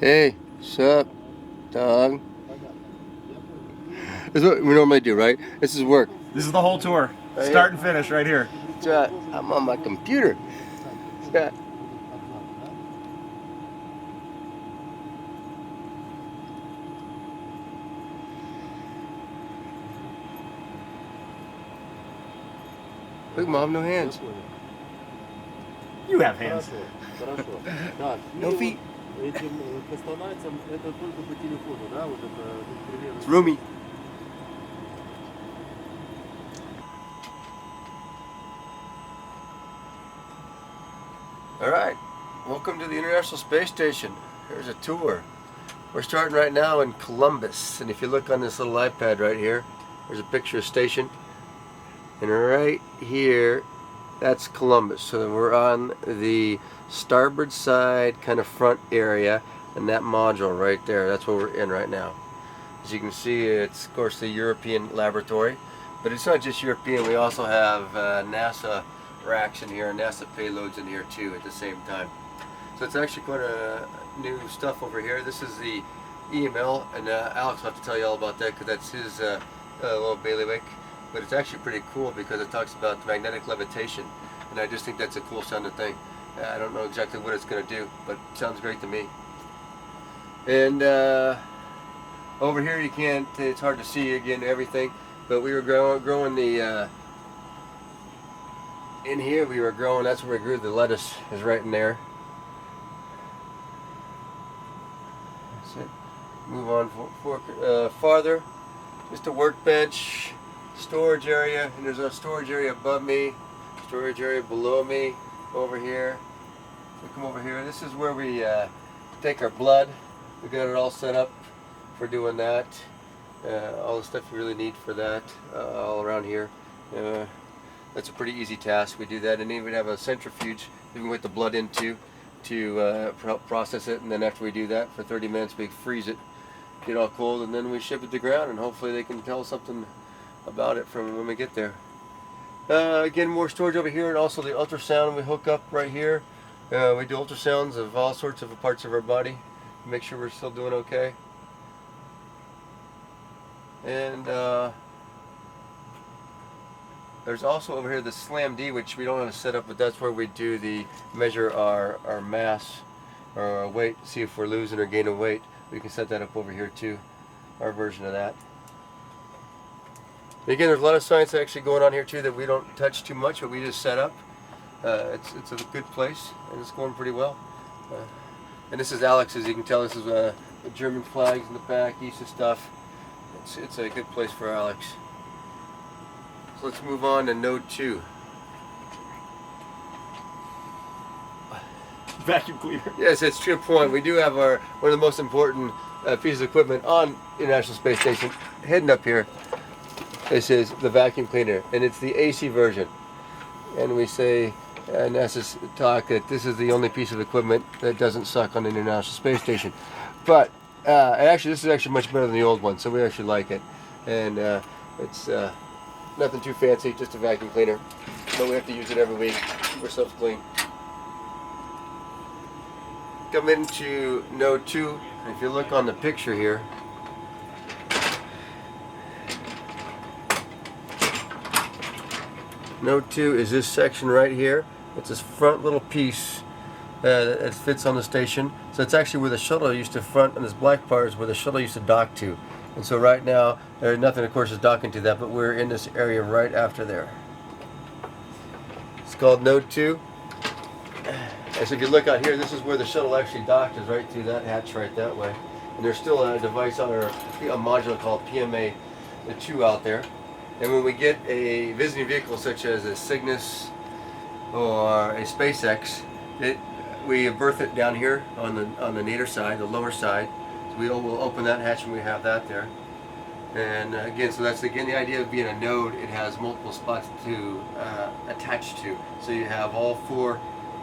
Hey, sup, dog? This is what we normally do, right? This is work. This is the whole tour, Right start here. and finish, right here. I'm on my computer. Yeah. Look, Mom, no hands. You have hands. Хорошо. Так, No feet. этим костонайцам это только по телефону, да? Вот это, ну, примерно. It's roomy. All right, welcome to the International Space Station. Here's a tour. We're starting right now in Columbus, and if you look on this little iPad right here, there's a picture of station, and right here, that's Columbus. So we're on the starboard side, kind of front area, and that module right there, that's what we're in right now. As you can see, it's of course the European laboratory, but it's not just European. We also have NASA racks in here, NASA payloads in here too at the same time. So it's actually quite a new stuff over here. This is the EML, and Alex will have to tell you all about that because that's his little bailiwick. But it's actually pretty cool because it talks about magnetic levitation, and I just think that's a cool sounding thing. I don't know exactly what it's going to do, but it sounds great to me. And over here you can't, it's hard to see again everything, but we were growing the, in here we were growing, that's where we grew the lettuce, is right in there. That's it. Move on farther, just a workbench, storage area, and there's a storage area above me, storage area below me, over here. We come over here, this is where we take our blood. We got it all set up for doing that. All the stuff you really need for that, all around here. That's a pretty easy task. We do that, and then we have a centrifuge that we can put the blood into to process it, and then after we do that for 30 minutes, we freeze it, get all cold, and then we ship it to ground, and hopefully they can tell us something about it from when we get there. Again, more storage over here, and also the ultrasound we hook up right here. We do ultrasounds of all sorts of parts of our body, make sure we're still doing okay. And there's also over here the SLAM-D, which we don't have to set up, but that's where we do the measure our mass or our weight, see if we're losing or gaining weight. We can set that up over here too, our version of that. And again, there's a lot of science actually going on here too that we don't touch too much, but we just set up. It's a good place, and it's going pretty well. And this is Alex, as you can tell. This is the German flags in the back, ESA stuff. It's a good place for Alex. So let's move on to Node 2. Vacuum cleaner. Yes, it's to your point. We do have one of the most important pieces of equipment on International Space Station heading up here. This is the vacuum cleaner, and it's the AC version. And we say, NASA's talk, that this is the only piece of equipment that doesn't suck on the International Space Station. But actually, this is actually much better than the old one, so we actually like it. And it's nothing too fancy, just a vacuum cleaner. But we have to use it every week, keep ourselves clean. Come into Node 2, and if you look on the picture here, Node 2 is this section right here. It's this front little piece that fits on the station. So it's actually where the shuttle used to front, and this black part is where the shuttle used to dock to. And so right now, there's nothing of course is docking to that, but we're in this area right after there. It's called Node 2. And so if you look out here, this is where the shuttle actually docked, is right through that hatch right that way. And there's still a device on a module called PMA-2 out there. And when we get a visiting vehicle such as a Cygnus or a SpaceX, we berth it down here on the nadir side, the lower side. So we'll open that hatch and we have that there. And again, so that's again the idea of being a node. It has multiple spots to attach to. So you have all four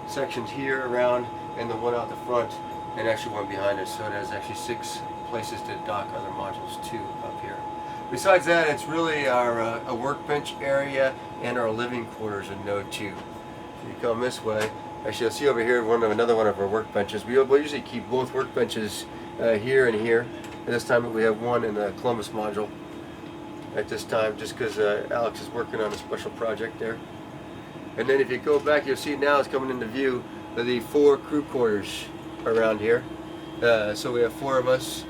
sections here around and the one out the front and actually one behind us, so it has actually 6 places to dock other modules too up here. Besides that, it's really our a workbench area and our living quarters in Node 2. So you come this way. Actually, you'll see over here another one of our workbenches. We'll usually keep both workbenches here and here. At this time, we have one in the Columbus module. At this time, just because Alex is working on a special project there. And then if you go back, you'll see now it's coming into view the 4 crew quarters around here. So we have 4 of us.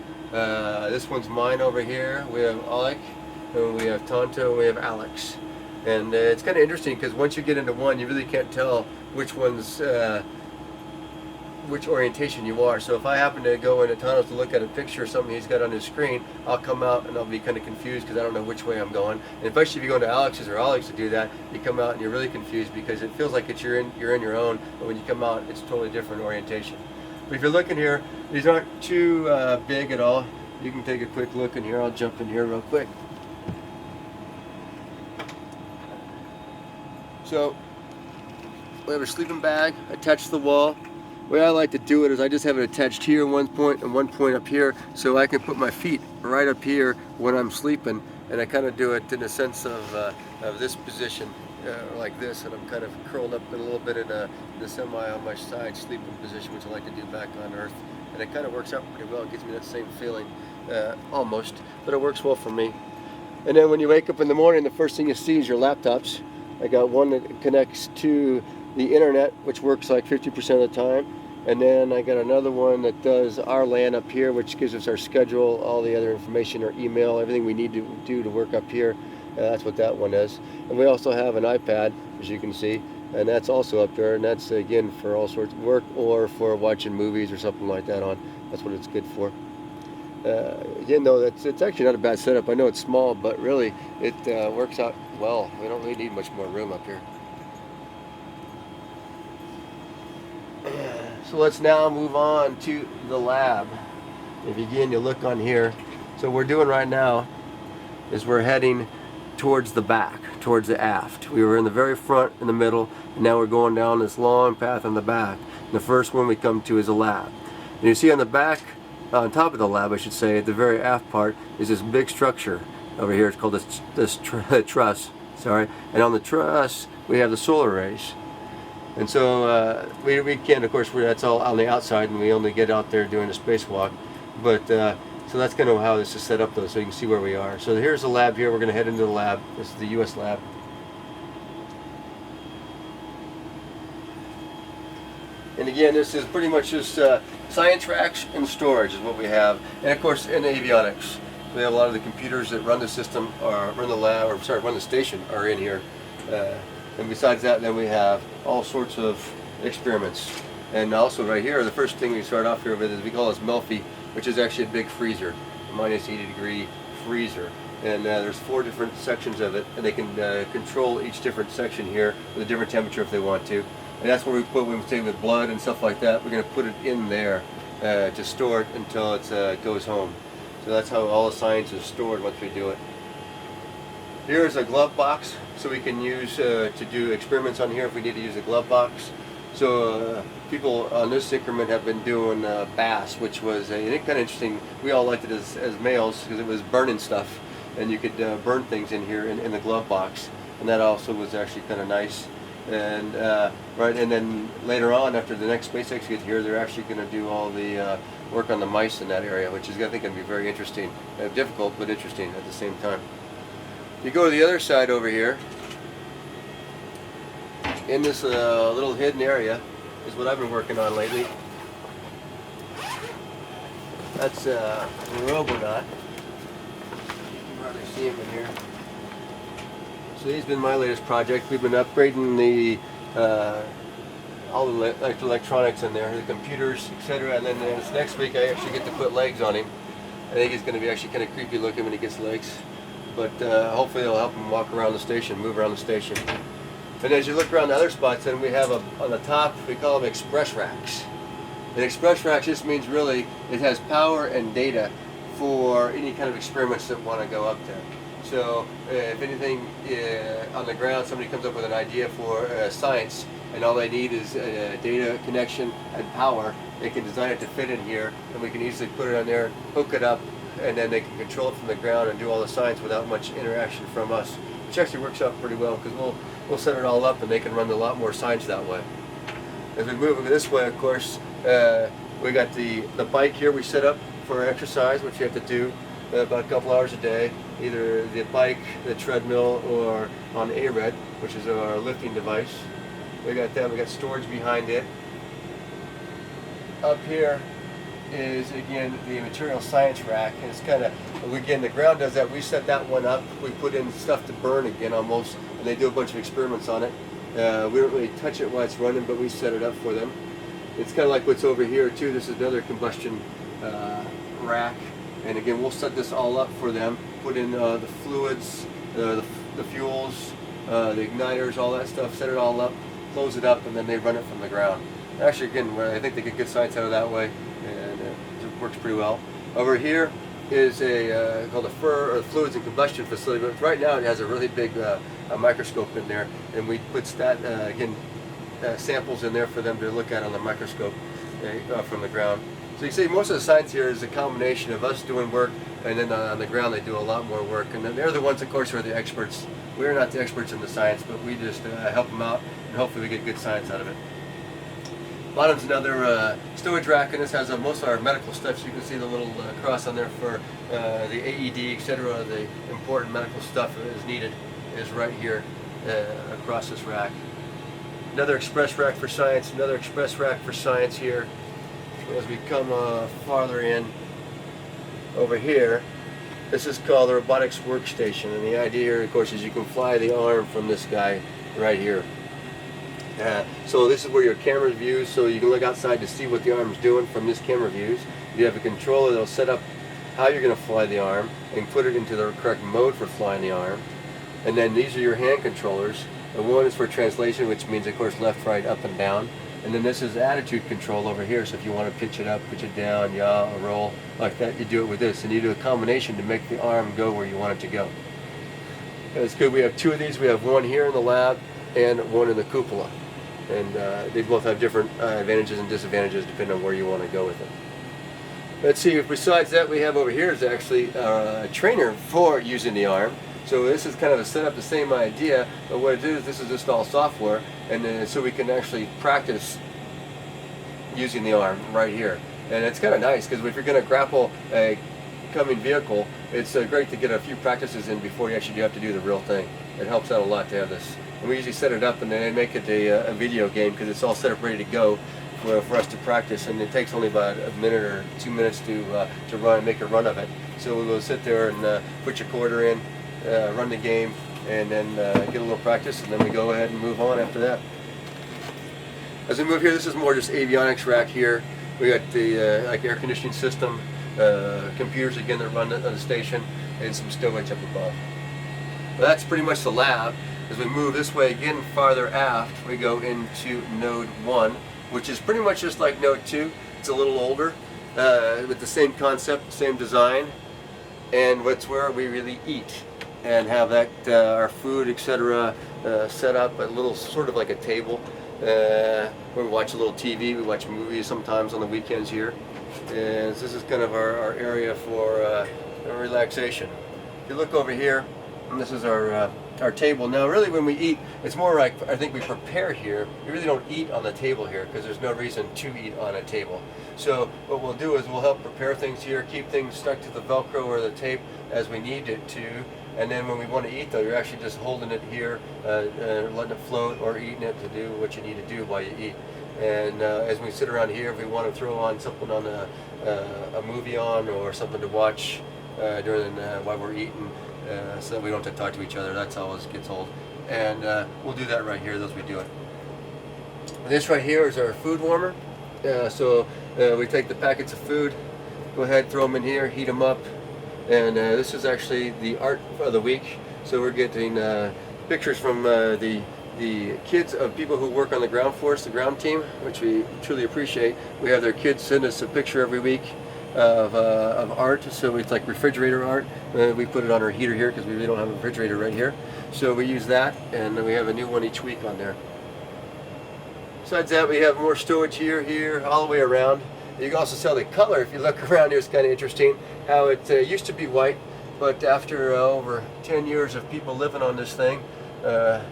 This one's mine over here. We have Alec, and we have Tonto, and we have Alex. And it's kind of interesting because once you get into one, you really can't tell which one's which orientation you are. So if I happen to go into Tonto's to look at a picture or something he's got on his screen, I'll come out and I'll be kind of confused because I don't know which way I'm going. And especially if you go into Alex's or Alex to do that, you come out and you're really confused because it feels like you're in your own, but when you come out, it's totally different orientation. But if you're looking here, these aren't too big at all. You can take a quick look in here. I'll jump in here real quick. So we have a sleeping bag attached to the wall. The way I like to do it is I just have it attached here one point and one point up here, so I can put my feet right up here when I'm sleeping, and I kind of do it in a sense of this position like this, and I'm kind of curled up a little bit in the semi on my side sleeping position, which I like to do back on Earth, and it kind of works out pretty well. It gives me that same feeling almost, but it works well for me. And then when you wake up in the morning, the first thing you see is your laptops. I got one that connects to the internet, which works like 50% of the time, and then I got another one that does our LAN up here, which gives us our schedule, all the other information, our email, everything we need to do to work up here. That's what that one is. And we also have an iPad, as you can see, and that's also up there, and that's again for all sorts of work or for watching movies or something like that on. That's what it's good for. Again though, it's actually not a bad setup. I know it's small, but really it works out well. We don't really need much more room up here. So let's now move on to the lab. If again you look on here, so what we're doing right now is we're heading towards the back, towards the aft. We were in the very front, in the middle, and now we're going down this long path in the back. And the first one we come to is a lab. And you see on the back, on top of the lab I should say, at the very aft part, is this big structure over here. It's called this truss, sorry. And on the truss we have the solar arrays. And so we can, of course, that's all on the outside, and we only get out there doing a spacewalk. But so that's kind of how this is set up, though, so you can see where we are. So here's the lab here. We're going to head into the lab. This is the U.S. lab. And again, this is pretty much just science racks and storage is what we have. And of course, in avionics, we have a lot of the computers that run the system, or run the lab, or sorry, run the station, are in here. And besides that, then we have all sorts of experiments. And also right here, the first thing we start off here with is we call this Melfi, which is actually a big freezer, a minus 80-degree freezer. And there's 4 different sections of it, and they can control each different section here with a different temperature if they want to. And that's where we put, when we say with blood and stuff like that, we're going to put it in there to store it until it goes home. So that's how all the science is stored once we do it. Here's a glove box, so we can use to do experiments on here if we need to use a glove box. So people on this increment have been doing bass, which was kind of interesting. We all liked it as males because it was burning stuff, and you could burn things in here in the glove box, and that also was actually kind of nice. And right, and then later on, after the next SpaceX gets here, they're actually going to do all the work on the mice in that area, which is I think going to be very interesting, difficult but interesting at the same time. You go to the other side over here, in this little hidden area is what I've been working on lately. That's a Robonaut. You can hardly see him in here. So he's been my latest project. We've been upgrading the all the electronics in there, the computers, etc. And then this next week I actually get to put legs on him. I think he's going to be actually kind of creepy looking when he gets legs. But hopefully it'll help him walk around the station, move around the station. And as you look around the other spots, then we have on the top, we call them express racks. And express racks just means really it has power and data for any kind of experiments that want to go up there. So if anything on the ground, somebody comes up with an idea for science, and all they need is a data connection and power. They can design it to fit in here, and we can easily put it on there, hook it up, and then they can control it from the ground and do all the signs without much interaction from us, which actually works out pretty well because we'll set it all up and they can run a lot more signs that way. As we move this way, of course, we got the bike here we set up for exercise, which you have to do about a couple hours a day, either the bike, the treadmill, or on ARED, which is our lifting device. We got that. We got storage behind it. Up here is again the material science rack, and it's kind of, again, the ground does that. We set that one up. We put in stuff to burn again almost, and they do a bunch of experiments on it. We don't really touch it while it's running, but we set it up for them. It's kind of like what's over here too. This is another combustion rack, and again we'll set this all up for them. Put in the fluids, the fuels, the igniters, all that stuff. Set it all up, close it up, and then they run it from the ground. Actually, again, I think they get good science out of that way, and it works pretty well. Over here is a called a fluids and combustion facility. But right now it has a really big a microscope in there, and we put samples in there for them to look at on the microscope from the ground. So you see, most of the science here is a combination of us doing work, and then on the ground they do a lot more work. And then they're the ones, of course, who are the experts. We're not the experts in the science, but we just help them out, and hopefully we get good science out of it. Bottom's another storage rack, and this has most of our medical stuff. So you can see the little cross on there for the AED, etc. The important medical stuff that is needed is right here across this rack. Another express rack for science, another express rack for science here. As we come farther in over here, this is called the robotics workstation, and the idea here, of course, is you can fly the arm from this guy right here. So this is where your camera views, so you can look outside to see what the arm's doing from this camera views. You have a controller that'll set up how you're going to fly the arm and put it into the correct mode for flying the arm. And then these are your hand controllers. And one is for translation, which means, of course, left, right, up, and down. And then this is attitude control over here, so if you want to pitch it up, pitch it down, yaw, or roll, like that, you do it with this. And you do a combination to make the arm go where you want it to go. And it's good. We have two of these. We have one here in the lab and one in the cupola. And they both have different advantages and disadvantages depending on where you want to go with it. Let's see, if besides that we have over here is actually a trainer for using the arm. So this is kind of a setup, the same idea, but what it is, this is just all software, and then so we can actually practice using the arm right here. And it's kind of nice, because if you're going to grapple a coming vehicle, it's great to get a few practices in before you actually have to do the real thing. It helps out a lot to have this. And we usually set it up and then make it a video game, because it's all set up ready to go for us to practice, and it takes only about a minute or 2 minutes to make a run of it. So we'll sit there and put your quarter in, run the game, and then get a little practice, and then we go ahead and move on after that. As we move here, this is more just avionics rack here. We got the like air conditioning system, computers again that run the station, and some stowage up above. Well, that's pretty much the lab. As we move this way again farther aft, we go into Node 1, which is pretty much just like Node 2. It's a little older, with the same concept, same design, and what's where we really eat and have that our food, etc. Set up a little sort of like a table where we watch a little TV. We watch movies sometimes on the weekends here, and this is kind of our area for relaxation. If you look over here, and this is our table. Now really when we eat, it's more like, I think we prepare here. We really don't eat on the table here because there's no reason to eat on a table. So what we'll do is we'll help prepare things here, keep things stuck to the Velcro or the tape as we need it to, and then when we want to eat though, you're actually just holding it here, letting it float, or eating it to do what you need to do while you eat. And as we sit around here, if we want to throw on something on a movie on, or something to watch during while we're eating, so that we don't have to talk to each other. That's how it gets old. And we'll do that right here as we do it. This right here is our food warmer. So we take the packets of food, go ahead, throw them in here, heat them up. And this is actually the art of the week. So we're getting pictures from the kids of people who work on the ground force, the ground team, which we truly appreciate. We have their kids send us a picture every week of art, so it's like refrigerator art. We put it on our heater here because we really don't have a refrigerator right here. So we use that, and we have a new one each week on there. Besides that, we have more stowage here, all the way around. You can also tell the color. If you look around here, it's kind of interesting how it used to be white, but after over 10 years of people living on this thing, or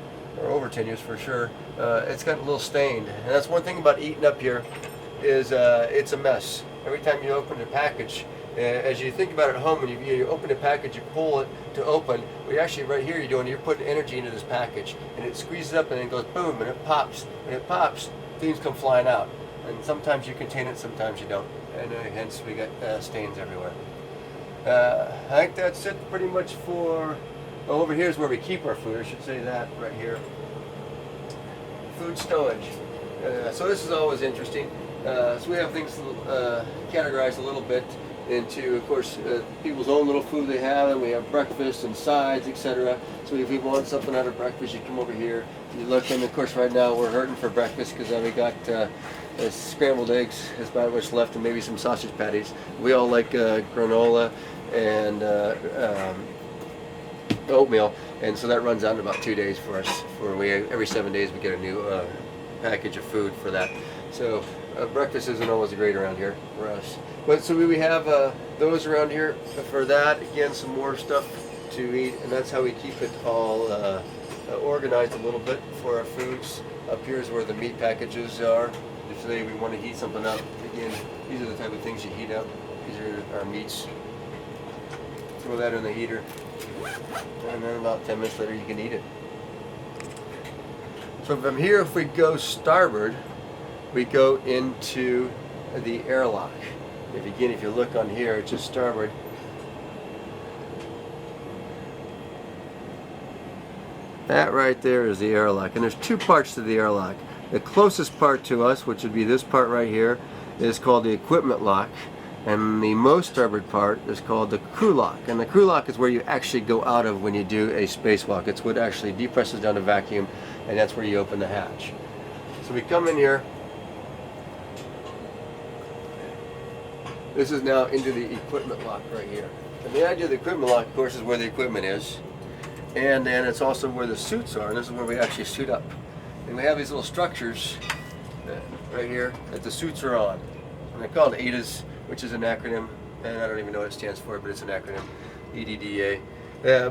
over 10 years for sure, it's gotten a little stained. And that's one thing about eating up here, is it's a mess. Every time you open a package, as you think about it at home, when you open a package, you pull it to open. Well, actually right here you're putting energy into this package, and it squeezes up and then goes boom, and it pops. When it pops, things come flying out. And sometimes you contain it, sometimes you don't. And hence we got stains everywhere. I think that's it pretty much for, well, over here is where we keep our food. I should say that right here. Food stowage. So this is always interesting. So we have things categorized a little bit into, of course, people's own little food they have, and we have breakfast and sides, etc. So if you want something out of breakfast, you come over here, you look, and of course right now we're hurting for breakfast because we got scrambled eggs, is about what's left, and maybe some sausage patties. We all like granola and oatmeal, and so that runs out in about 2 days for us. Every 7 days we get a new package of food for that. So breakfast isn't always great around here for us. But so we have those around here for that. Again, some more stuff to eat, and that's how we keep it all organized a little bit for our foods. Up here is where the meat packages are. If say we want to heat something up, again, these are the type of things you heat up. These are our meats. Throw that in the heater, and then about 10 minutes later you can eat it. So from here, if we go starboard, we go into the airlock. If you look on here, it's just starboard. That right there is the airlock, and there's two parts to the airlock. The closest part to us, which would be this part right here, is called the equipment lock, and the most starboard part is called the crew lock. And the crew lock is where you actually go out of when you do a spacewalk. It's what actually depresses down to vacuum, and that's where you open the hatch. So we come in here. This is now into the equipment lock right here. And the idea of the equipment lock, of course, is where the equipment is. And then it's also where the suits are, and this is where we actually suit up. And we have these little structures right here that the suits are on. And they're called ADAS, which is an acronym, and I don't even know what it stands for, but it's an acronym, EDDA.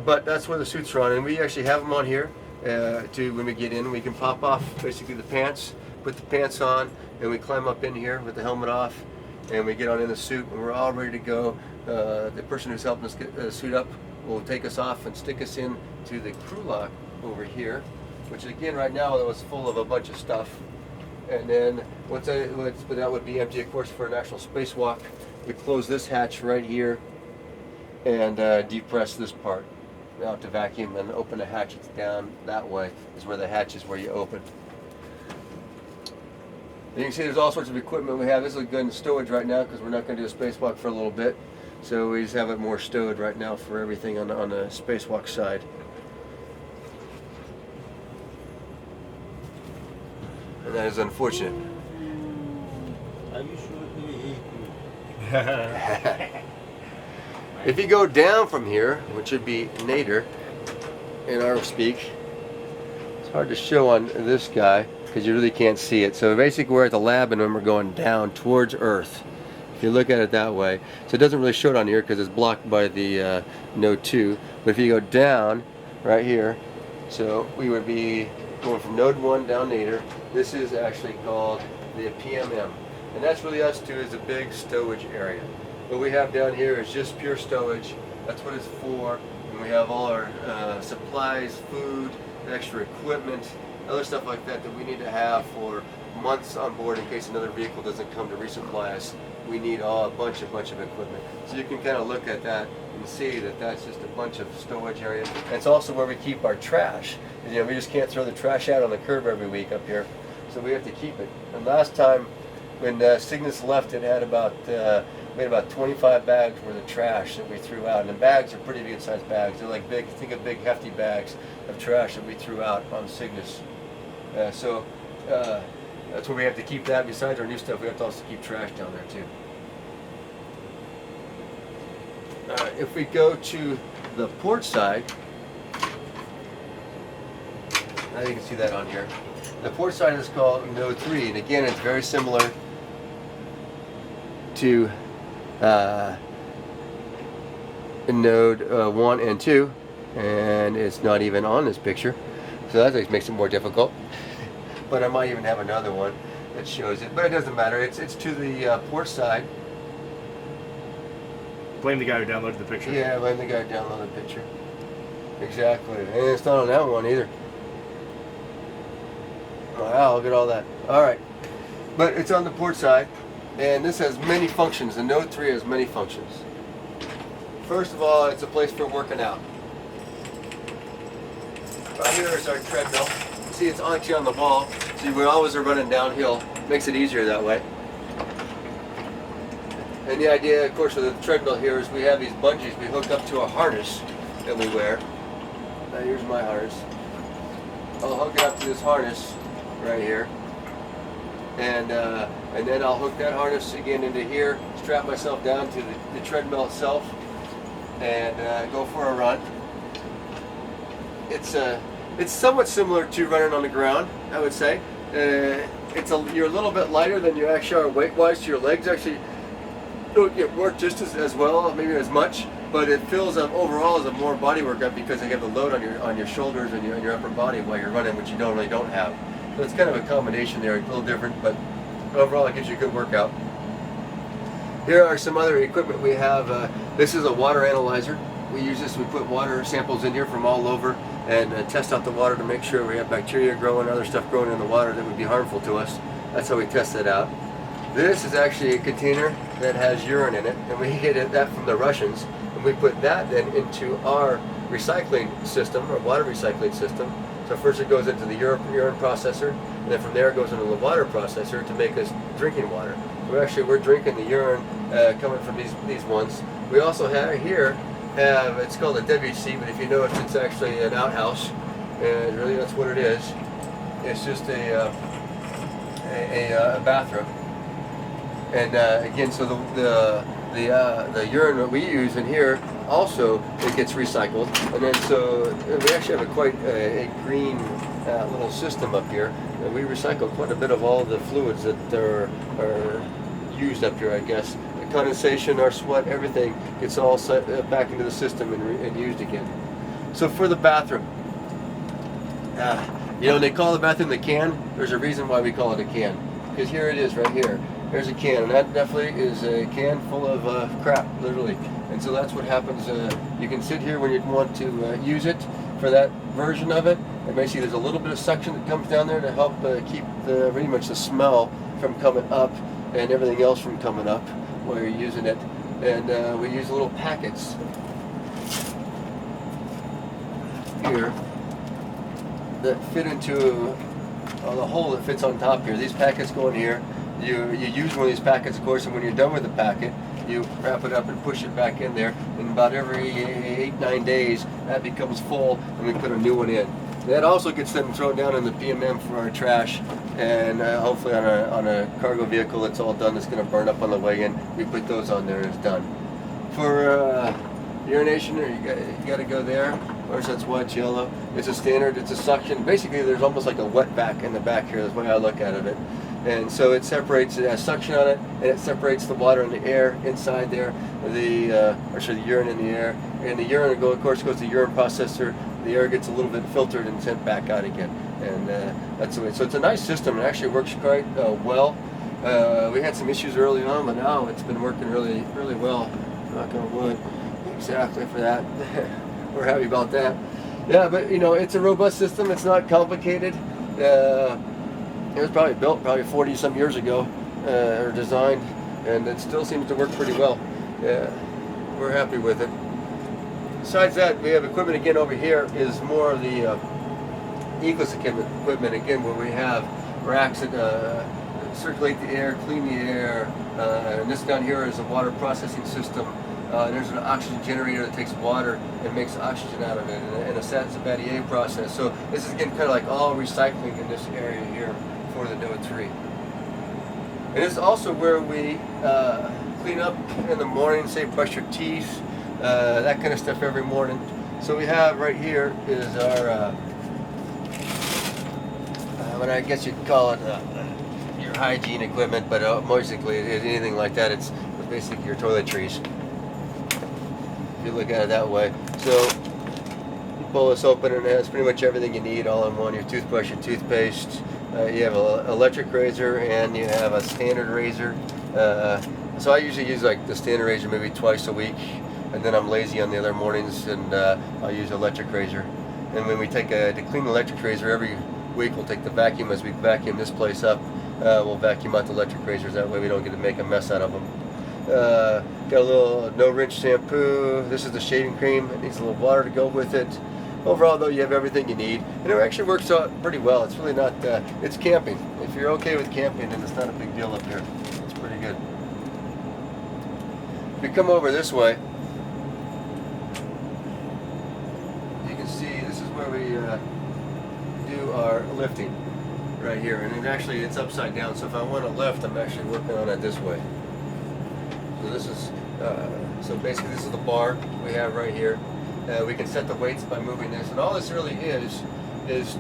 But that's where the suits are on, and we actually have them on here when we get in. We can pop off basically the pants, put the pants on, and we climb up in here with the helmet off, and we get on in the suit, and we're all ready to go. The person who's helping us get suit up will take us off and stick us in to the crew lock over here, which again right now it was full of a bunch of stuff. And then but that would be empty, of course, for an actual spacewalk. We close this hatch right here and depress this part out to vacuum, and open the hatches down that way is where the hatch is where you open. You can see there's all sorts of equipment we have. This is good in stowage right now because we're not going to do a spacewalk for a little bit. So we just have it more stowed right now for everything on the spacewalk side. And that is unfortunate. I wish you would If you go down from here, which would be nadir in our speak, it's hard to show on this guy because you really can't see it. So basically we're at the lab, and then we're going down towards Earth. If you look at it that way. So it doesn't really show it on here because it's blocked by the Node 2. But if you go down right here, so we would be going from Node 1 down nadir. This is actually called the PMM. And that's really us too, is a big stowage area. What we have down here is just pure stowage. That's what it's for. And we have all our supplies, food, extra equipment, other stuff like that that we need to have for months on board in case another vehicle doesn't come to resupply us. We need a bunch of equipment. So you can kind of look at that and see that that's just a bunch of stowage area. And it's also where we keep our trash. And, we just can't throw the trash out on the curb every week up here. So we have to keep it. And last time when Cygnus left, it had about we had about 25 bags worth of trash that we threw out. And the bags are pretty good sized bags. They're like big, think of big hefty bags of trash that we threw out on Cygnus. So that's where we have to keep that. Besides our new stuff, we have to also keep trash down there too. If we go to the port side, Now you can see that on here. The port side is called Node 3, and again, it's very similar to Node 1 and 2, and it's not even on this picture, so that makes it more difficult. But I might even have another one that shows it, but it doesn't matter. It's to the port side. Blame the guy who downloaded the picture. Yeah, blame the guy who downloaded the picture. Exactly, and it's not on that one either. Wow, look at all that. All right, but it's on the port side, and this has many functions. The Node 3 has many functions. First of all, it's a place for working out. Right here is our treadmill. See, it's actually on the wall, so we always are running downhill. Makes it easier that way. And the idea, of course, with the treadmill here is we have these bungees we hook up to a harness that we wear. Now here's my harness. I'll hook it up to this harness right here, and then I'll hook that harness again into here, strap myself down to the treadmill itself, and go for a run. It's somewhat similar to running on the ground, I would say. You're a little bit lighter than you actually are weight-wise, so your legs actually don't get worked just as well, maybe as much, but it feels overall as a more body workout because you have the load on your shoulders and your upper body while you're running, which you normally don't have. So it's kind of a combination there, a little different, but overall it gives you a good workout. Here are some other equipment we have. This is a water analyzer. We use this, we put water samples in here from all over and test out the water to make sure we have bacteria growing, other stuff growing in the water that would be harmful to us. That's how we test it out. This is actually a container that has urine in it, and we get that from the Russians, and we put that then into our recycling system, our water recycling system. So first it goes into the urine processor, and then from there it goes into the water processor to make us drinking water. So we're drinking the urine coming from these ones. We also have here, it's called a WC, but if you notice it's actually an outhouse, and really that's what it is. It's just a bathroom. And again, so the urine that we use in here also it gets recycled, and then so we actually have quite a green little system up here, and we recycle quite a bit of all the fluids that are used up here, I guess. The condensation, our sweat, everything gets all set back into the system and used again. So for the bathroom, they call the bathroom the can. There's a reason why we call it a can, because here it is right here. There's a can, and that definitely is a can full of crap, literally. And so that's what happens. You can sit here when you want to use it for that version of it. And basically there's a little bit of suction that comes down there to help keep pretty much the smell from coming up and everything else from coming up while you're using it. And we use little packets here that fit into the hole that fits on top here. These packets go in here. You use one of these packets, of course, and when you're done with the packet, you wrap it up and push it back in there. And about every 8-9 days, that becomes full, and we put a new one in. That also gets then thrown down in the PMM for our trash, and hopefully on a cargo vehicle that's all done, that's going to burn up on the way in. We put those on there and it's done. For urination, you got to go there. Of course, that's white, yellow. It's a standard. It's a suction. Basically, there's almost like a wet back in the back here. That's the way I look at it. And so it separates, it has suction on it, and it separates the water and the air inside there, the urine in the air. And the urine, of course, goes to the urine processor. The air gets a little bit filtered and sent back out again. And that's the way. So it's a nice system. It actually works quite well. We had some issues early on, but now it's been working really, really well. Knock on wood. Exactly for that. We're happy about that. Yeah, but it's a robust system. It's not complicated. It was probably built 40 some years ago, or designed, and it still seems to work pretty well. Yeah, we're happy with it. Besides that, we have equipment again over here is more of the Eclipse equipment again, where we have racks that circulate the air, clean the air, and this down here is a water processing system. There's an oxygen generator that takes water and makes oxygen out of it, and a Sabatier process. So this is again kind of like all recycling in this area here for the Node 3. And it's also where we clean up in the morning, say brush your teeth, that kind of stuff every morning. So we have right here is our mean, I guess you'd call it your hygiene equipment, but basically anything like that, it's basically your toiletries. If you look at it that way. So you pull this open and it has pretty much everything you need all in one. Your toothbrush, your toothpaste. You have an electric razor and you have a standard razor. So I usually use like the standard razor maybe twice a week, and then I'm lazy on the other mornings and I'll use electric razor. And when we take to clean the electric razor every week, we'll take the vacuum as we vacuum this place up. We'll vacuum out the electric razors, that way we don't get to make a mess out of them. Got a little no rinse shampoo. This is the shaving cream. It needs a little water to go with it. Overall though, you have everything you need, and it actually works out pretty well. It's really not, it's camping. If you're okay with camping, then it's not a big deal up here. It's pretty good. If you come over this way, you can see this is where we do our lifting right here, and actually it's upside down, so if I want to lift, I'm actually working on it this way. So this is so basically this is the bar we have right here. We can set the weights by moving this, and all this really is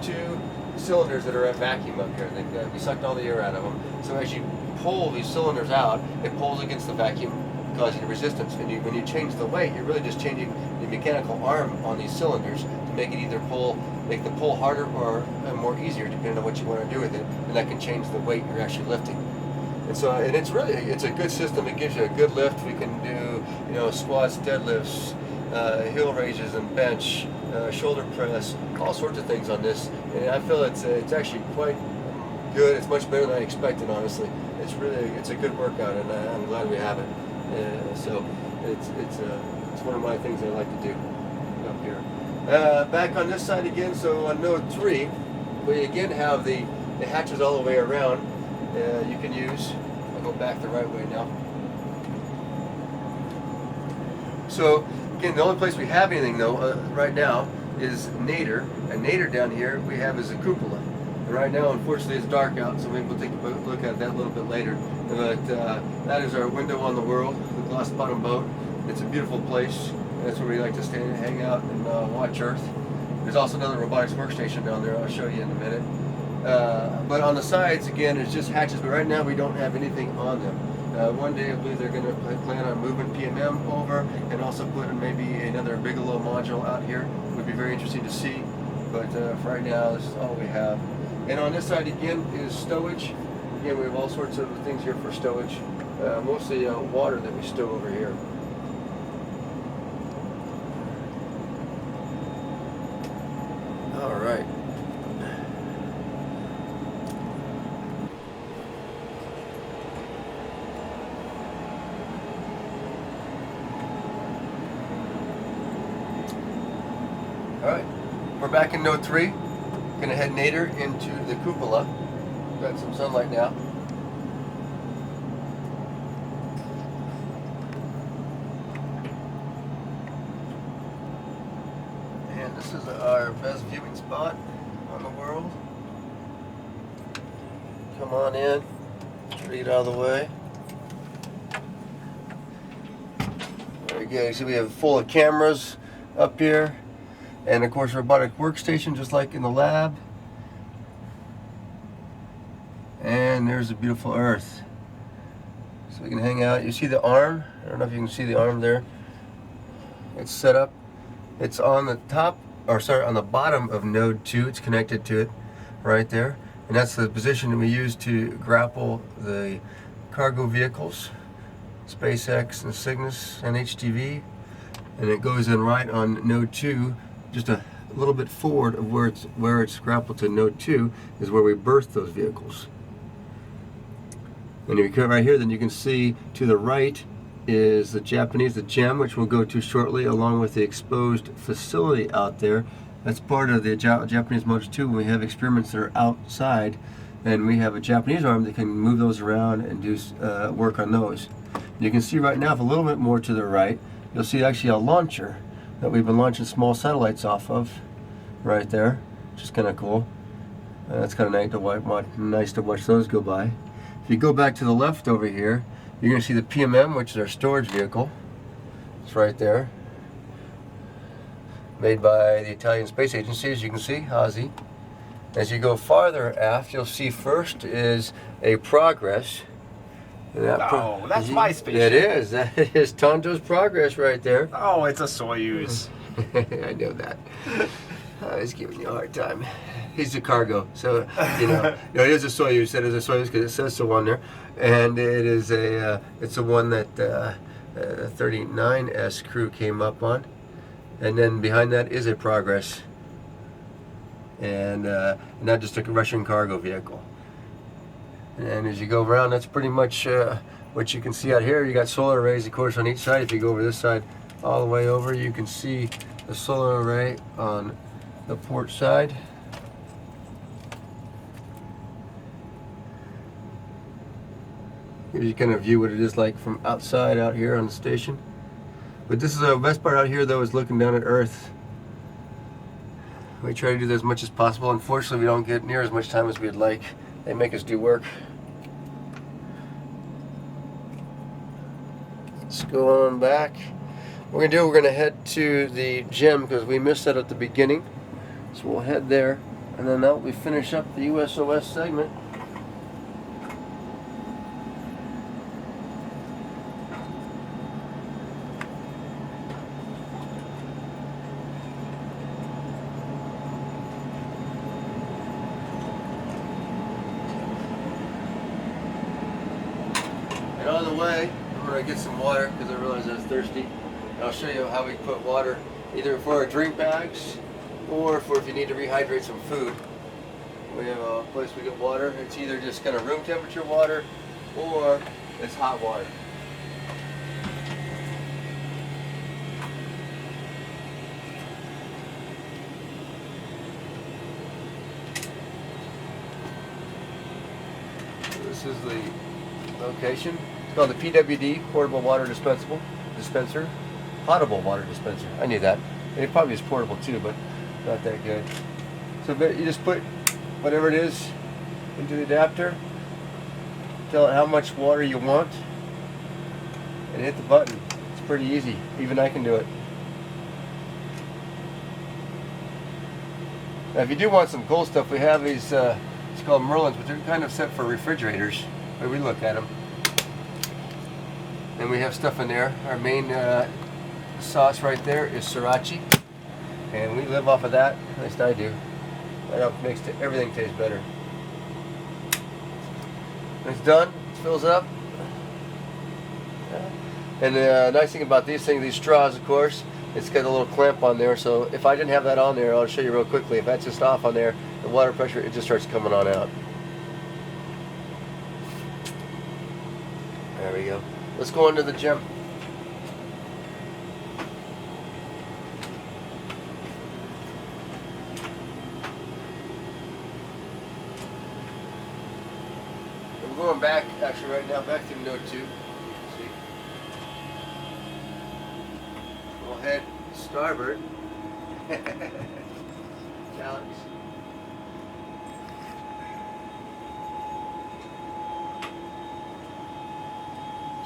two cylinders that are at vacuum up here. We sucked all the air out of them, so as you pull these cylinders out, it pulls against the vacuum, causing resistance. And when you change the weight, you're really just changing the mechanical arm on these cylinders to make it either make the pull harder or more easier, depending on what you want to do with it, and that can change the weight you're actually lifting. And so, and it's a good system. It gives you a good lift. We can do, squats, deadlifts, heel raises and bench, shoulder press, all sorts of things on this. And I feel it's actually quite good. It's much better than I expected, honestly. It's a good workout, and I'm glad we have it. So it's one of my things I like to do up here. Back on this side again. So on node 3, we again have the hatches all the way around. You can use. I'll go back the right way now. So again, the only place we have anything though right now is Nadir, and Nadir down here we have is a cupola. And right now, unfortunately, it's dark out, so maybe we'll take a look at that a little bit later. But that is our window on the world, the Glass Bottom Boat. It's a beautiful place. That's where we like to stand and hang out and watch Earth. There's also another robotics workstation down there. I'll show you in a minute. But on the sides, again, it's just hatches. But right now, we don't have anything on them. One day, I believe they're going to plan on moving PMM over and also putting maybe another Bigelow module out here. It would be very interesting to see. But for right now, this is all we have. And on this side, again, is stowage. Again, we have all sorts of things here for stowage. Mostly water that we stow over here. All right. Alright, we're back in node 3. Gonna head Nadir into the cupola. Got some sunlight now. And this is our best viewing spot on the world. Come on in. Get out of the way. Very good. So we have full of cameras up here. And of course, robotic workstation, just like in the lab. And there's a beautiful Earth. So we can hang out. You see the arm? I don't know if you can see the arm there. It's set up. It's on the top, or sorry, on the bottom of node 2. It's connected to it right there. And that's the position that we use to grapple the cargo vehicles, SpaceX and Cygnus and HTV. And it goes in right on node 2. Just a little bit forward of where it's grappled to node 2 is where we berth those vehicles. And if you come right here, then you can see to the right is the Japanese, the GEM, which we'll go to shortly, along with the exposed facility out there. That's part of the Japanese motors too. When we have experiments that are outside, and we have a Japanese arm that can move those around and do work on those. You can see right now, if a little bit more to the right, you'll see actually a launcher that we've been launching small satellites off of right there, which is kind of cool. That's kind of nice to watch those go by. If you go back to the left over here, you're going to see the PMM, which is our storage vehicle. It's right there. Made by the Italian Space Agency, as you can see, Hazy. As you go farther aft, you'll see first is a Progress. And No, that's my spaceship. It is. That is Tonto's Progress right there. Oh, it's a Soyuz. I know that. He's giving you a hard time. He's a cargo, so you know. No, it is a Soyuz. It is a Soyuz because it says so on there, and it is a. It's the one that the 39S crew came up on, and then behind that is a Progress, and not just a Russian cargo vehicle. And as you go around, that's pretty much what you can see out here. You got solar arrays, of course, on each side. If you go over this side, all the way over, you can see the solar array on the port side. Gives you kind of view what it is like from outside out here on the station. But this is the best part out here, though, is looking down at Earth. We try to do that as much as possible. Unfortunately, we don't get near as much time as we'd like. They make us do work. Let's go on back. What we're going to do, we're going to head to the gym because we missed that at the beginning. So we'll head there, and then that will finish up the USOS segment. And on the way, I'm going to get some water because I realized I was thirsty. And I'll show you how we put water either for our drink bags or for if you need to rehydrate some food. We have a place we get water. It's either just kind of room temperature water or it's hot water. So this is the location. It's called the PWD, Portable Water Dispenser. Potable water dispenser. I knew that. And it probably is portable too, but not that good. So you just put whatever it is into the adapter, tell it how much water you want, and hit the button. It's pretty easy. Even I can do it. Now if you do want some cool stuff, we have these, it's called Merlins, but they're kind of set for refrigerators. But we look at them. And we have stuff in there. Our main sauce right there is sriracha, and we live off of that. At least I do. That makes everything taste better. When it's done, it fills up. And the nice thing about these things, these straws, of course, it's got a little clamp on there. So if I didn't have that on there, I'll show you real quickly. If that's just off on there, the water pressure, it just starts coming on out. There we go. Let's go into the gym. I'm going back, actually, right now, back to Note 2. See. We'll head starboard. Alex.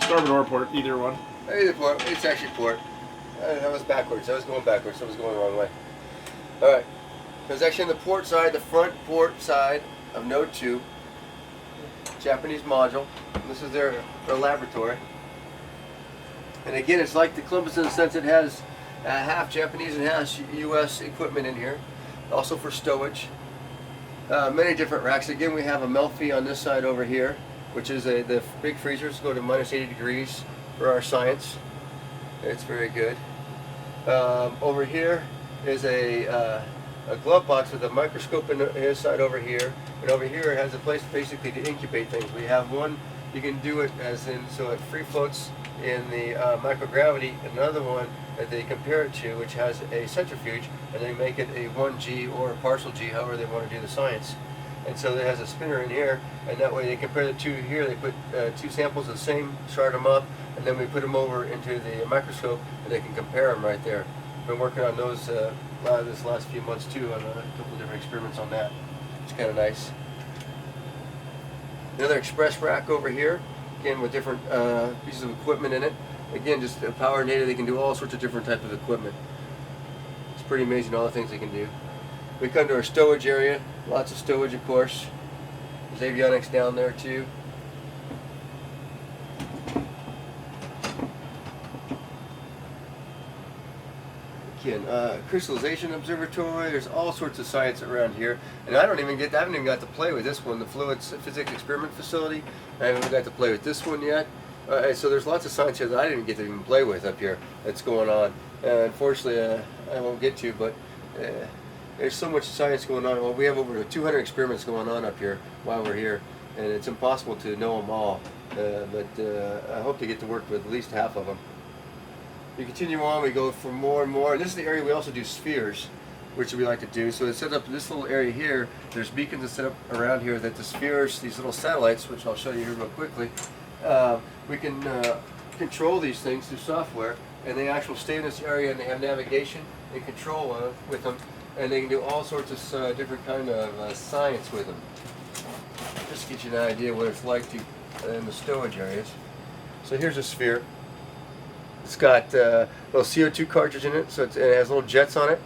Starboard or port, either one. Either port. It's actually port. That was backwards. I was going backwards. I was going the wrong way. Alright. There's actually on the port side, the front port side of Note 2. Japanese module. This is their laboratory. And again, it's like the Columbus in the sense it has half Japanese and half US equipment in here. Also for stowage. Many different racks. Again, we have a Melfi on this side over here, which is the big freezers go to minus 80 degrees for our science. It's very good. Over here is a glove box with a microscope in his side over here, and over here it has a place basically to incubate things. We have one, you can do it as in, so it free floats in the microgravity, another one that they compare it to, which has a centrifuge, and they make it a 1G or a partial G, however they want to do the science. And so it has a spinner in here, and that way they compare the two here. They put two samples of the same, start them up, and then we put them over into the microscope, and they can compare them right there. Been working on those this last few months too, on a couple of different experiments on that. It's kind of nice. Another express rack over here, again with different pieces of equipment in it. Again, just power native, they can do all sorts of different types of equipment. It's pretty amazing all the things they can do. We come to our stowage area. Lots of stowage, of course. There's avionics down there too. Again, crystallization observatory. There's all sorts of science around here, and I haven't even got to play with this one, the Fluids Physics Experiment Facility. I haven't got to play with this one yet. So there's lots of science here that I didn't get to even play with up here that's going on. Unfortunately, I won't get to, but there's so much science going on. Well, we have over 200 experiments going on up here while we're here, and it's impossible to know them all. But I hope to get to work with at least half of them. We continue on, we go for more and more. This is the area we also do spheres, which we like to do. So it's set up in this little area here. There's beacons that set up around here that the spheres, these little satellites, which I'll show you here real quickly, we can control these things through software, and they actually stay in this area, and they have navigation and control with them, and they can do all sorts of different kind of science with them. Just to get you an idea what it's like in the stowage areas. So here's a sphere. It's got a little CO2 cartridge in it, so it has little jets on it,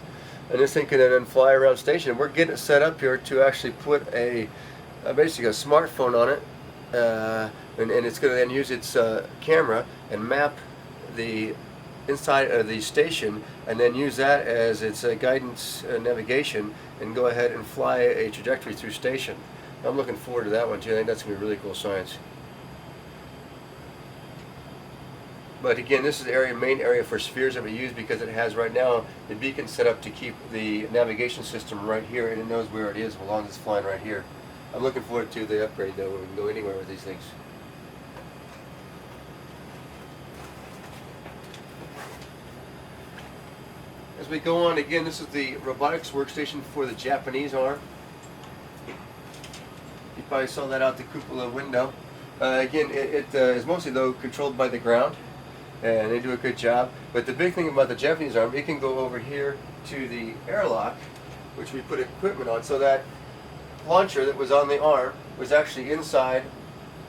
and this thing can then fly around station. We're getting it set up here to actually put basically a smartphone on it, and it's going to then use its camera and map the inside of the station, and then use that as its guidance navigation, and go ahead and fly a trajectory through station. I'm looking forward to that one too. I think that's going to be really cool science. But again, this is the main area for spheres that we use, because it has right now the beacon set up to keep the navigation system right here, and it knows where it is as long as it's flying right here. I'm looking forward to the upgrade though, where we can go anywhere with these things. As we go on, again, this is the robotics workstation for the Japanese arm. You probably saw that out the cupola window. Again, it is mostly though controlled by the ground, and they do a good job. But the big thing about the Japanese arm, it can go over here to the airlock, which we put equipment on, so that launcher that was on the arm was actually inside.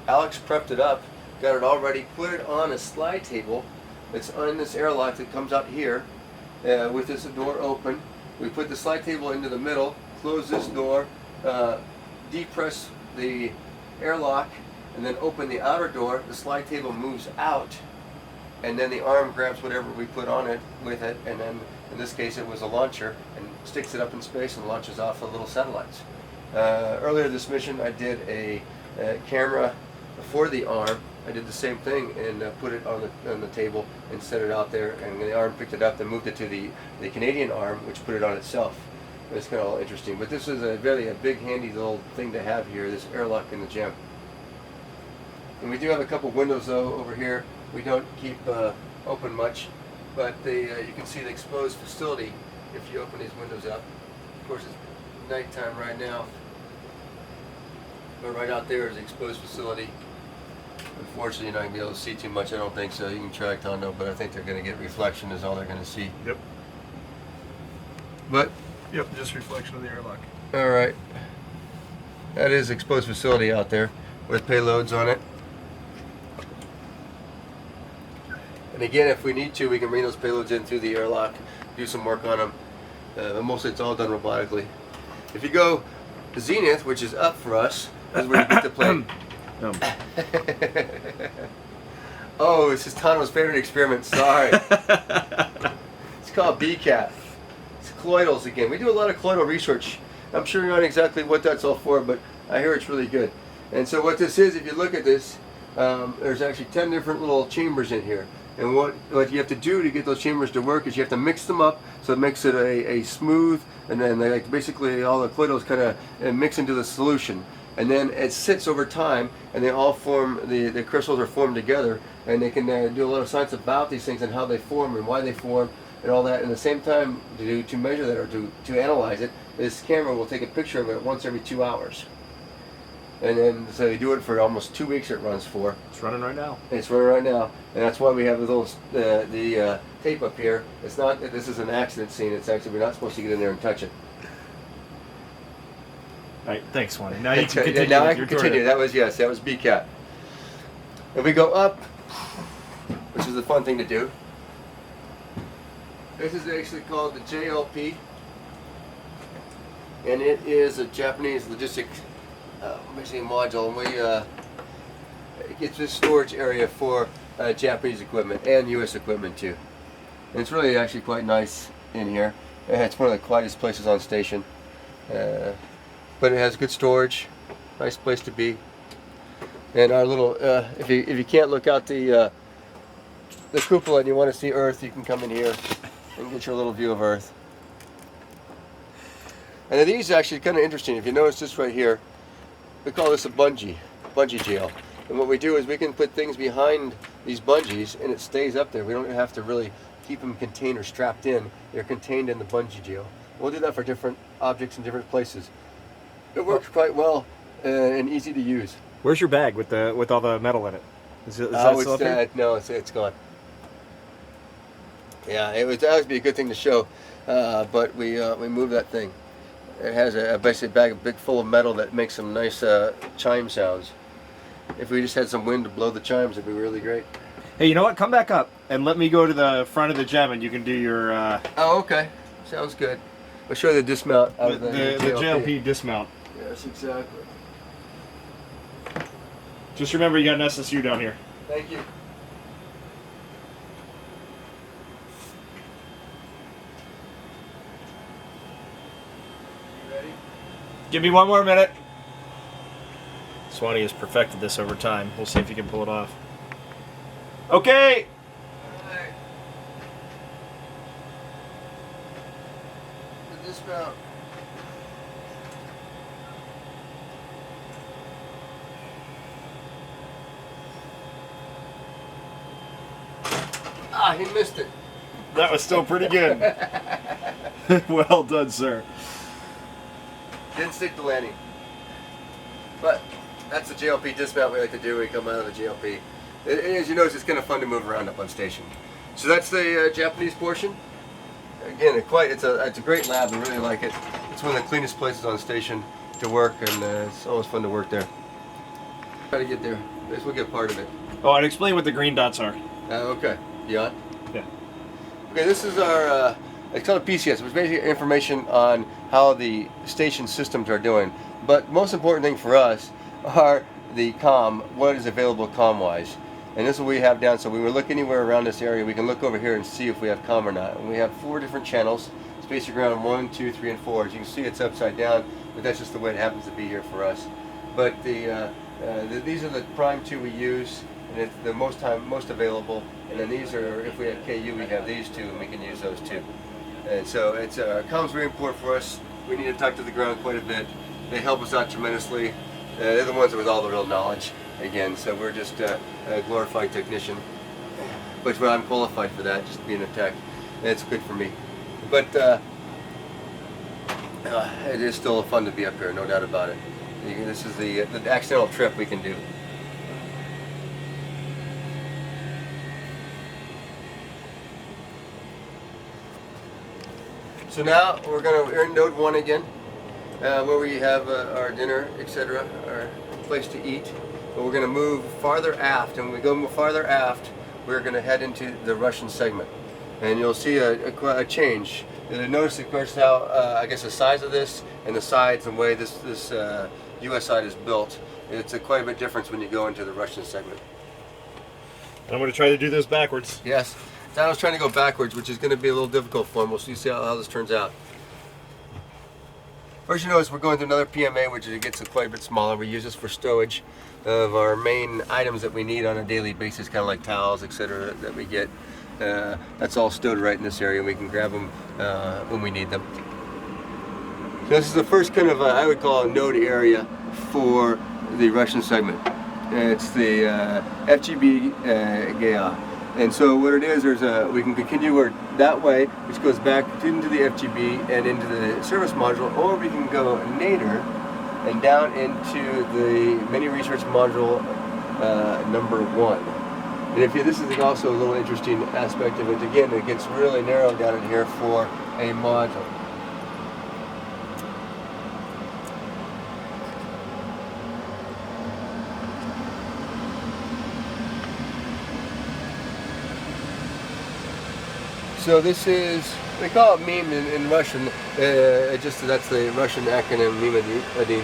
Alex prepped it up, got it all ready, put it on a slide table that's on this airlock that comes out here with this door open. We put the slide table into the middle, close this door, depress the airlock, and then open the outer door. The slide table moves out, and then the arm grabs whatever we put on it with it, and then in this case it was a launcher, and sticks it up in space and launches off the little satellites. Earlier this mission I did a camera for the arm. I did the same thing and put it on the table and set it out there, and the arm picked it up and moved it to the Canadian arm, which put it on itself. It's kind of all interesting, but this is a big handy little thing to have here, this airlock in the gem. And we do have a couple windows though over here. We don't keep open much, but you can see the exposed facility if you open these windows up. Of course, it's nighttime right now, but right out there is the exposed facility. Unfortunately, you're not going to be able to see too much. I don't think so. You can try Tondo, but I think they're going to get reflection is all they're going to see. Yep. But Yep, just reflection of the airlock. all right, that is exposed facility out there with payloads on it. And again, if we need to, we can bring those payloads in through the airlock, do some work on them. But mostly it's all done robotically. If you go Zenith, which is up for us, is where you get to play. Oh, this is Tano's favorite experiment. Sorry. It's called BCAT. It's colloidals again. We do a lot of colloidal research. I'm sure you're not exactly what that's all for, but I hear it's really good. And so what this is, if you look at this, there's actually 10 different little chambers in here. And what you have to do to get those chambers to work is you have to mix them up so it makes it a smooth, and then they basically all the colloidals kind of mix into the solution. And then it sits over time, and they all form, the crystals are formed together, and they can do a lot of science about these things and how they form and why they form and all that. And at the same time, to measure that or to analyze it, this camera will take a picture of it once every 2 hours. And then, so they do it for almost 2 weeks. It runs for. It's running right now. It's running right now, and that's why we have the little the tape up here. It's not. This is an accident scene. It's actually we're not supposed to get in there and touch it. All right, thanks, Wayne. Now you can Okay, continue. now I with can your continue. tour. That was BCAT. If we go up, which is a fun thing to do. This is actually called the JLP. and it is a Japanese logistics basically module, and it's this storage area for Japanese equipment and U.S. equipment too. And it's really actually quite nice in here. It's one of the quietest places on station, but it has good storage, nice place to be. And our little, if you can't look out the cupola and you want to see Earth, you can come in here and get your little view of Earth. And these are actually kind of interesting. If you notice this right here, we call this a bungee jail. And what we do is we can put things behind these bungees and it stays up there. We don't have to really keep them contained or strapped in. They're contained in the bungee jail. We'll do that for different objects in different places. It works quite well and easy to use. Where's your bag with all the metal in it? Is that still up there? No, it's gone. Yeah, that would be a good thing to show, but we moved that thing. It has basically a big full of metal that makes some nice chime sounds. If we just had some wind to blow the chimes, it'd be really great. Hey, you know what? Come back up and let me go to the front of the gem, and you can do your Oh, okay. Sounds good. We'll show you the dismount out of the JLP. JLP dismount. Yes, exactly. Just remember, you got an SSU down here. Thank you. Ready? Give me one more minute. Swanee has perfected this over time. We'll see if he can pull it off. Okay. Alright. The dismount. Ah, he missed it. That was still pretty good. Well done, sir. Didn't stick the landing. But that's the JLP dismount we like to do when we come out of the JLP. As you notice, it's kind of fun to move around up on station. So that's the Japanese portion. Again, it's a great lab. I really like it. It's one of the cleanest places on station to work, and it's always fun to work there. Try to get there. This will get part of it. Oh, and explain what the green dots are. Okay. You on? Yeah. Okay, this is our, it's called a PCS, which is basically information on how the station systems are doing. But most important thing for us are the comm, what is available comm-wise. And this is what we have down, so when we look anywhere around this area, we can look over here and see if we have comm or not. And we have 4 different channels, space ground 1, 2, 3, and 4. As you can see, it's upside down, but that's just the way it happens to be here for us. But these are the prime 2 we use, and it's the most available. And then these are, if we have KU, we have these 2, and we can use those 2. And so it's comm's very important for us. We need to talk to the ground quite a bit. They help us out tremendously. They're the ones with all the real knowledge. Again, so we're just a glorified technician, which I'm qualified for that, just being a tech. It's good for me. But it is still fun to be up here, no doubt about it. This is the accidental trip we can do. So now we're in node 1 again, where we have our dinner, etc., our place to eat. But we're going to move farther aft, and when we go farther aft, we're going to head into the Russian segment, and you'll see a change. You'll notice, of course, how I guess the size of this and the sides and the way this U.S. side is built. It's quite a bit difference when you go into the Russian segment. I'm going to try to do this backwards. Yes. So I was trying to go backwards, which is going to be a little difficult for him. We'll see how this turns out. First, you notice we're going through another PMA, which gets quite a bit smaller. We use this for stowage of our main items that we need on a daily basis, kind of like towels, etc., that we get. That's all stowed right in this area. We can grab them when we need them. So this is the first kind of, I would call a node area for the Russian segment. It's the FGB GAA. And so what it is, we can continue that way, which goes back into the FGB and into the service module, or we can go nadir and down into the mini research module number 1. And this is also a little interesting aspect of it. Again, it gets really narrowed down in here for a module. So this is they call it meme in Russian. That's the Russian acronym Mimedin.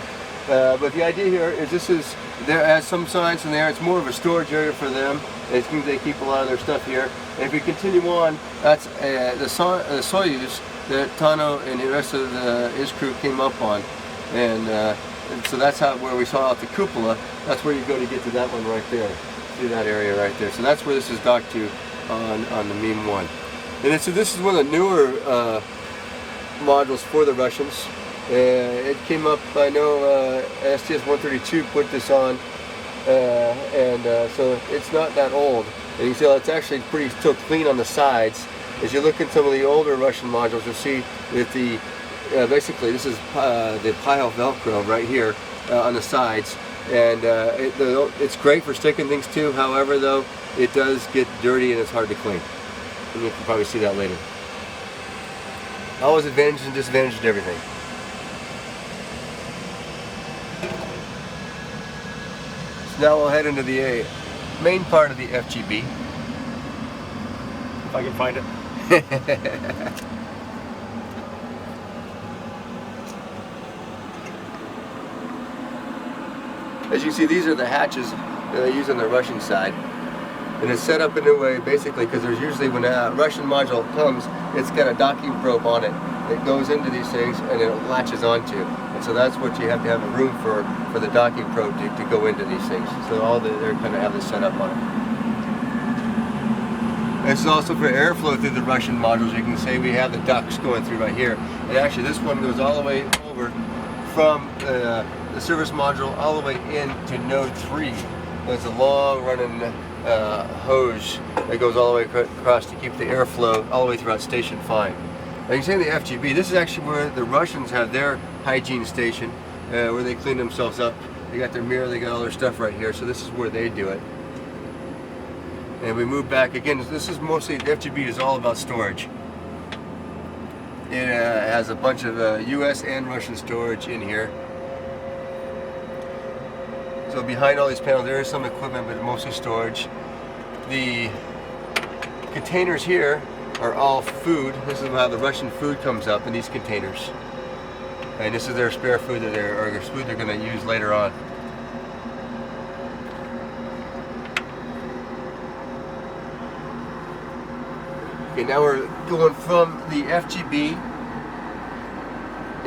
But the idea here is there has some science in there. It's more of a storage area for them. They keep a lot of their stuff here. And if we continue on, that's the Soyuz that Tano and the rest of his crew came up on. And so that's where we saw out the cupola. That's where you go to get to that one right there, through that area right there. So that's where this is docked to on the Meme 1. And so this is one of the newer modules for the Russians. It came up, I know STS-132 put this on, so it's not that old. And you can see it's actually still clean on the sides. As you look at some of the older Russian modules, you'll see that basically this is the pile Velcro right here on the sides. And it's great for sticking things to. However, though, it does get dirty and it's hard to clean. And you can probably see that later. Always advantages and disadvantages to everything. So now we'll head into the main part of the FGB. If I can find it. As you see, these are the hatches that they use on the Russian side. And it's set up in a way, basically, because there's usually, when a Russian module comes, it's got a docking probe on it. It goes into these things and it latches onto. And so that's what you have to have a room for the docking probe to go into these things. So they're kind of have this set up on it. This is also for airflow through the Russian modules. You can see we have the ducts going through right here. And actually this one goes all the way over from the service module all the way into node 3. It's a long running hose that goes all the way across to keep the airflow all the way throughout station fine. Now you can see in the FGB, this is actually where the Russians have their hygiene station, where they clean themselves up. They got their mirror, they got all their stuff right here, so this is where they do it. And we move back again. This is mostly, the FGB is all about storage. It has a bunch of US and Russian storage in here. So behind all these panels there is some equipment, but mostly storage. The containers here are all food. This is how the Russian food comes up in these containers. And this is their spare food or their food they're going to use later on. Okay, now we're going from the FGB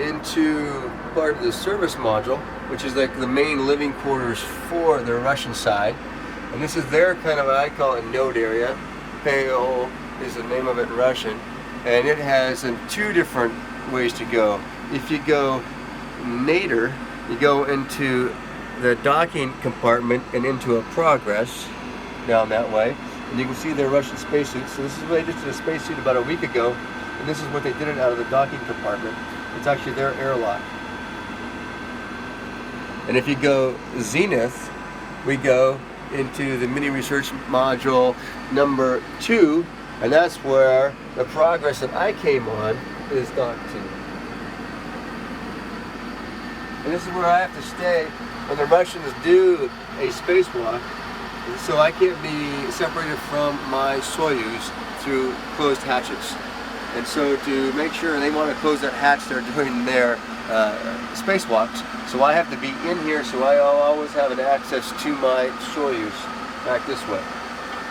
into part of the service module, which is like the main living quarters for the Russian side. And this is their kind of, what I call it, node area. PO is the name of it in Russian. And it has two different ways to go. If you go nadir, you go into the docking compartment and into a progress down that way. And you can see their Russian spacesuits. So this is what they did to the spacesuit about a week ago. And this is what they did it out of the docking compartment. It's actually their airlock. And if you go Zenith, we go into the mini research module number 2, and that's where the Progress that I came on is docked to. And this is where I have to stay when the Russians do a spacewalk, so I can't be separated from my Soyuz through closed hatches. And so to make sure, they want to close that hatch there during their spacewalks, so I have to be in here, so I'll always have an access to my Soyuz back this way.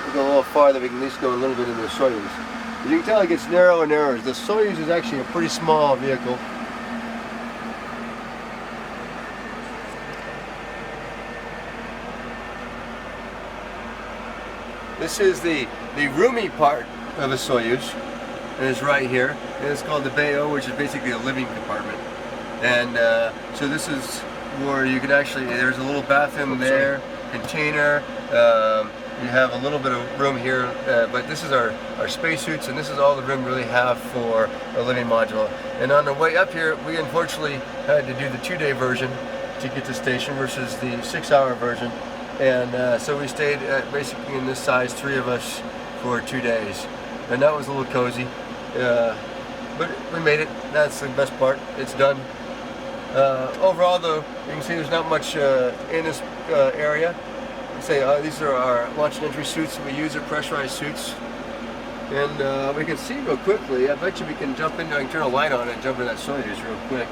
We'll go a little farther, we can at least go a little bit into the Soyuz. As you can tell, it gets narrower and narrower. The Soyuz is actually a pretty small vehicle. This is the roomy part of a Soyuz, and it's right here. And it's called the BO, which is basically a living compartment. And so this is where you can actually, there's a little bathroom there, container. You have a little bit of room here, but this is our spacesuits, and this is all the room we really have for a living module. And on the way up here, we unfortunately had to do the 2-day version to get to station versus the 6-hour version. And so we stayed basically in this size, 3 of us, for 2 days. And that was a little cozy. But we made it. That's the best part. It's done. Overall, though, you can see there's not much in this area. These are our launch and entry suits that we use. Are pressurized suits. And we can see real quickly. I bet you we can jump in there and turn a light on and jump in that Soyuz real quick.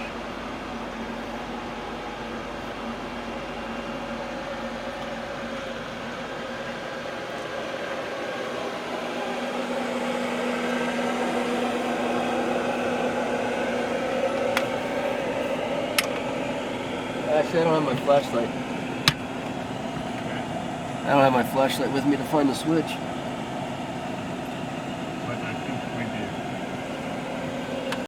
Actually, I don't have my flashlight. I don't have my flashlight with me to find the switch.